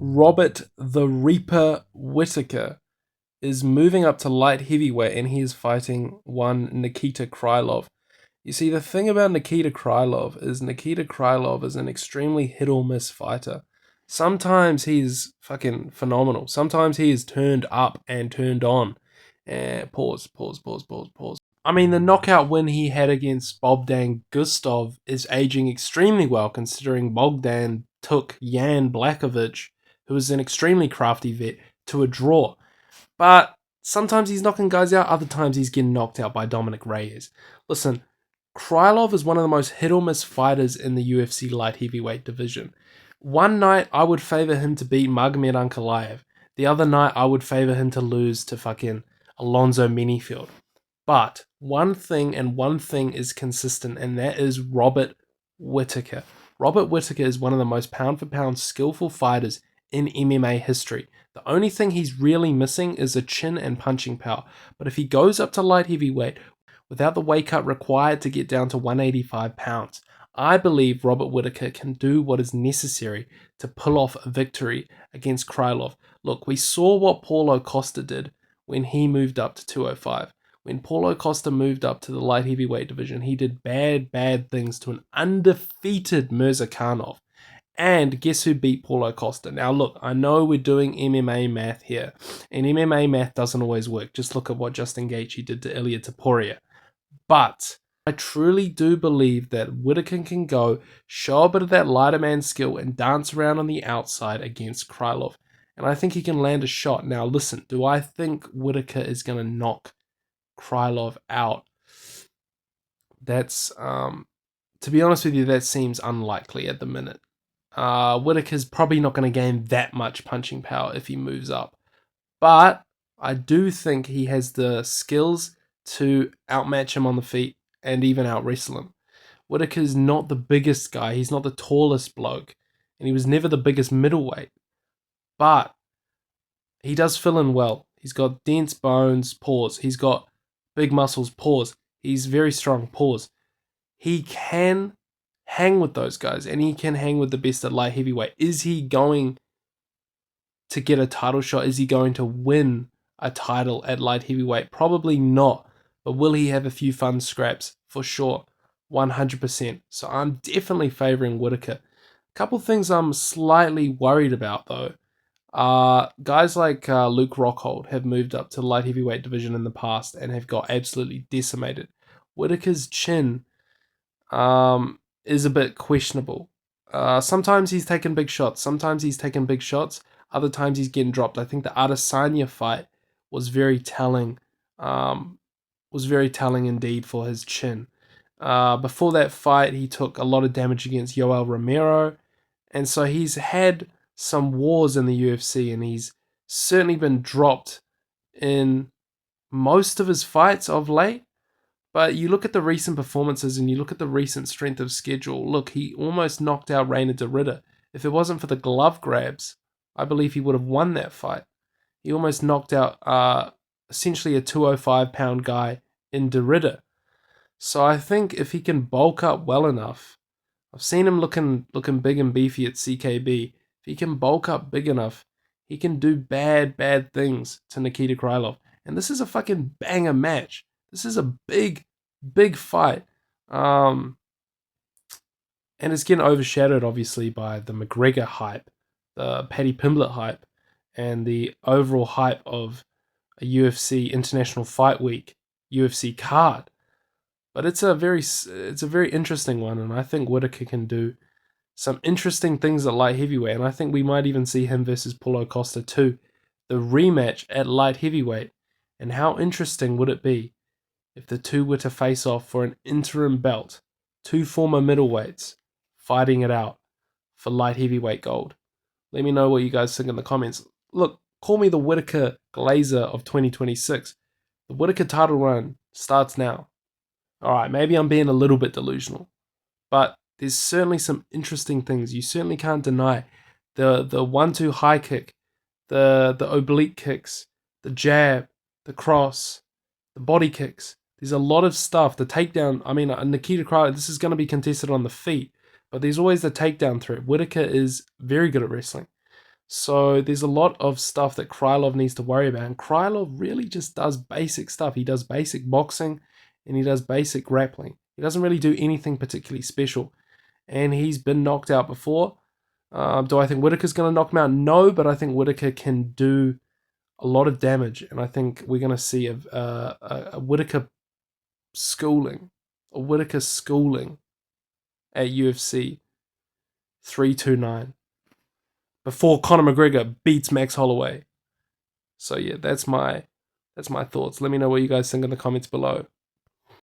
Robert the Reaper Whittaker is moving up to light heavyweight and he is fighting one Nikita Krylov. You see, the thing about Nikita Krylov is an extremely hit or miss fighter. Sometimes he's fucking phenomenal. Sometimes he is turned up and turned on. Pause. I mean, the knockout win he had against Bogdan Gustov is aging extremely well, considering Bogdan took Jan Blakovic, who is an extremely crafty vet, to a draw. But sometimes he's knocking guys out, other times he's getting knocked out by Dominic Reyes. Listen, Krylov is one of the most hit or miss fighters in the UFC light heavyweight division. One night I would favor him to beat Magomed Ankalaev. The other night I would favor him to lose to fucking Alonzo Minifield. But one thing is consistent, and that is Robert Whittaker. Robert Whittaker is one of the most pound for pound skillful fighters in MMA history. The only thing he's really missing is a chin and punching power. But if he goes up to light heavyweight without the weight cut required to get down to 185 pounds, I believe Robert Whittaker can do what is necessary to pull off a victory against Krylov. Look, we saw what Paulo Costa did when he moved up to 205. When Paulo Costa moved up to the light heavyweight division, he did bad things to an undefeated Mirzakhanov. And guess who beat Paulo Costa? Now look, I know we're doing MMA math here, and MMA math doesn't always work. Just look at what Justin Gaethje did to Ilia Topuria. But I truly do believe that Whittaker can go, show a bit of that lighter man skill, and dance around on the outside against Krylov. And I think he can land a shot. Now listen, do I think Whittaker is going to knock Krylov out? That's, to be honest with you, that seems unlikely at the minute. Whittaker's probably not going to gain that much punching power if he moves up. But I do think he has the skills to outmatch him on the feet and even out-wrestle him. Whittaker's not the biggest guy. He's not the tallest bloke. And he was never the biggest middleweight. But he does fill in well. He's got dense bones, pause. He's got big muscles, pause. He's very strong, pause. He can hang with those guys, and he can hang with the best at light heavyweight. Is he going to get a title shot? Is he going to win a title at light heavyweight? Probably not, but will he have a few fun scraps? For sure, 100%. So I'm definitely favoring Whittaker. A couple things I'm slightly worried about though. Guys like Luke Rockhold have moved up to the light heavyweight division in the past and have got absolutely decimated. Whittaker's chin is a bit questionable. Sometimes he's taken big shots. Other times he's getting dropped. I think the Adesanya fight was very telling. Was very telling indeed for his chin. Before that fight, he took a lot of damage against Yoel Romero, and so he's had some wars in the UFC, and he's certainly been dropped in most of his fights of late. But you look at the recent performances and you look at the recent strength of schedule. Look, he almost knocked out Reina de Ridder. If it wasn't for the glove grabs, I believe he would have won that fight. He almost knocked out essentially a 205-pound guy in de Ridder. So I think if he can bulk up well enough, I've seen him looking big and beefy at CKB. If he can bulk up big enough, he can do bad things to Nikita Krylov. And this is a fucking banger match. This is a big fight. And it's getting overshadowed, obviously, by the McGregor hype, the Paddy Pimblett hype, and the overall hype of a UFC International Fight Week UFC card. But it's a very interesting one, and I think Whittaker can do some interesting things at light heavyweight, and I think we might even see him versus Paulo Costa too. The rematch at light heavyweight, and how interesting would it be if the two were to face off for an interim belt, two former middleweights fighting it out for light heavyweight gold? Let me know what you guys think in the comments. Look, call me the Whittaker Glazer of 2026. The Whittaker title run starts now. Alright, maybe I'm being a little bit delusional, but there's certainly some interesting things. You certainly can't deny the 1-2 high kick, the oblique kicks, the jab, the cross, the body kicks. There's a lot of stuff. The takedown, I mean, Nikita Krylov, this is going to be contested on the feet, but there's always the takedown threat. Whittaker is very good at wrestling. So there's a lot of stuff that Krylov needs to worry about. And Krylov really just does basic stuff. He does basic boxing and he does basic grappling. He doesn't really do anything particularly special. And he's been knocked out before. Do I think Whittaker's going to knock him out? No, but I think Whittaker can do a lot of damage. And I think we're going to see a Whittaker schooling. A Whittaker schooling at UFC 329. Before Conor McGregor beats Max Holloway. So yeah, that's my thoughts. Let me know what you guys think in the comments below.